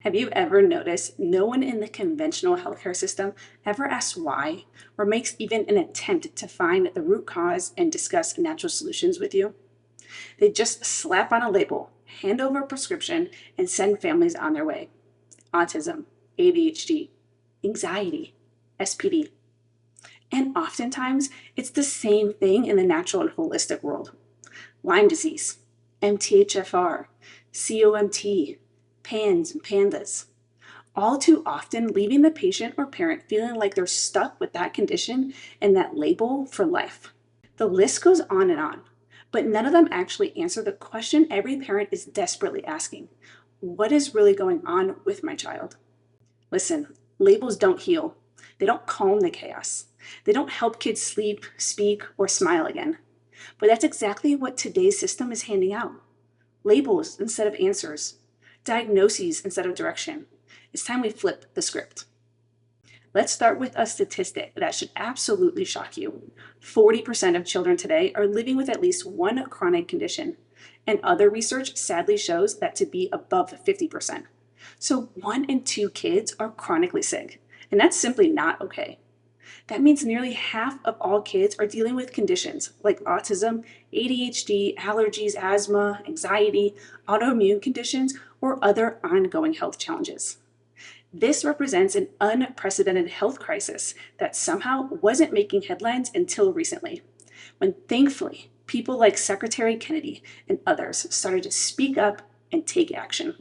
Have you ever noticed no one in the conventional healthcare system ever asks why or makes even an attempt to find the root cause and discuss natural solutions with you? They just slap on a label, hand over a prescription, and send families on their way. Autism, ADHD, anxiety, SPD. And oftentimes, it's the same thing in the natural and holistic world. Lyme disease, MTHFR, COMT, PANS and PANDAS, all too often leaving the patient or parent feeling like they're stuck with that condition and that label for life. The list goes on, but none of them actually answer the question every parent is desperately asking: what is really going on with my child? Listen, labels don't heal. They don't calm the chaos. They don't help kids sleep, speak, or smile again. But that's exactly what today's system is handing out: labels instead of answers, diagnoses instead of direction. It's time we flip the script. Let's start with a statistic that should absolutely shock you. 40% of children today are living with at least one chronic condition, and other research sadly shows that to be above 50%. So 1 in 2 kids are chronically sick, and that's simply not okay. That means nearly half of all kids are dealing with conditions like autism, ADHD, allergies, asthma, anxiety, autoimmune conditions, or other ongoing health challenges. This represents an unprecedented health crisis that somehow wasn't making headlines until recently, when thankfully people like Secretary Kennedy and others started to speak up and take action.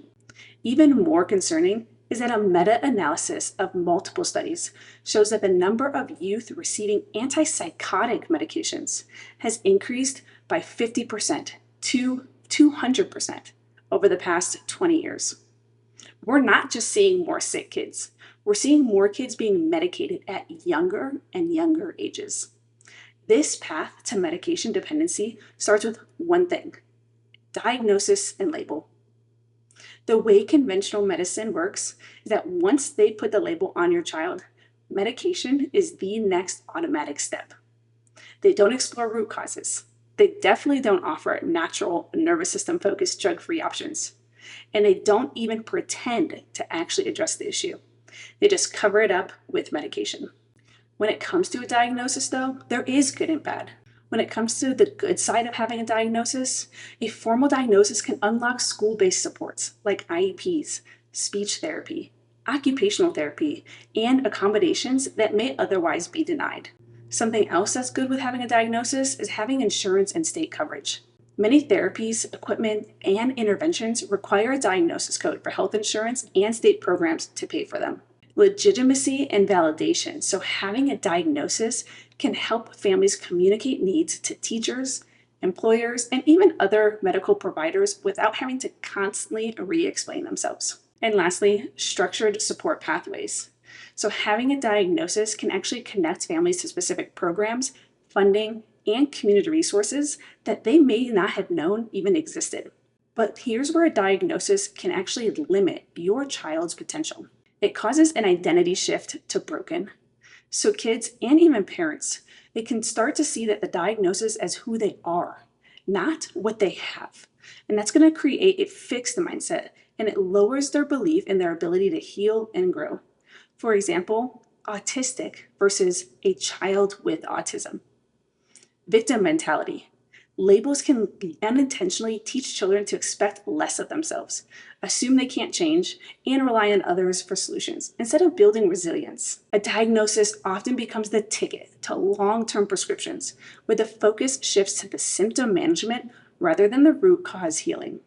Even more concerning is that a meta-analysis of multiple studies shows that the number of youth receiving antipsychotic medications has increased by 50% to 200% over the past 20 years. We're not just seeing more sick kids, we're seeing more kids being medicated at younger and younger ages. This path to medication dependency starts with one thing: diagnosis and label. The way conventional medicine works is that once they put the label on your child, medication is the next automatic step. They don't explore root causes. They definitely don't offer natural nervous system focused drug-free options. And they don't even pretend to actually address the issue. They just cover it up with medication. When it comes to a diagnosis, though, there is good and bad. When it comes to the good side of having a diagnosis, a formal diagnosis can unlock school-based supports like IEPs, speech therapy, occupational therapy, and accommodations that may otherwise be denied. Something else that's good with having a diagnosis is having insurance and state coverage. Many therapies, equipment, and interventions require a diagnosis code for health insurance and state programs to pay for them. Legitimacy and validation. So having a diagnosis can help families communicate needs to teachers, employers, and even other medical providers without having to constantly re-explain themselves. And lastly, structured support pathways. So having a diagnosis can actually connect families to specific programs, funding, and community resources that they may not have known even existed. But here's where a diagnosis can actually limit your child's potential. It causes an identity shift to broken. So kids and even parents, they can start to see that the diagnosis as who they are, not what they have. And that's going to create a fixed mindset, and it lowers their belief in their ability to heal and grow. For example, autistic versus a child with autism. Victim mentality. Labels can unintentionally teach children to expect less of themselves, assume they can't change, and rely on others for solutions, instead of building resilience. A diagnosis often becomes the ticket to long-term prescriptions, where the focus shifts to the symptom management rather than the root cause healing.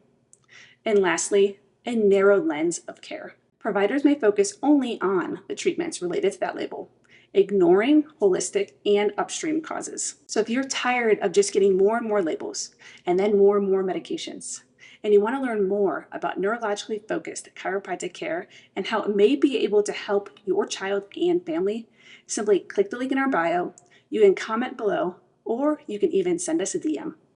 And lastly, a narrow lens of care. Providers may focus only on the treatments related to that label, ignoring holistic and upstream causes. So if you're tired of just getting more and more labels and then more and more medications, and you want to learn more about neurologically focused chiropractic care and how it may be able to help your child and family, simply click the link in our bio, you can comment below, or you can even send us a DM.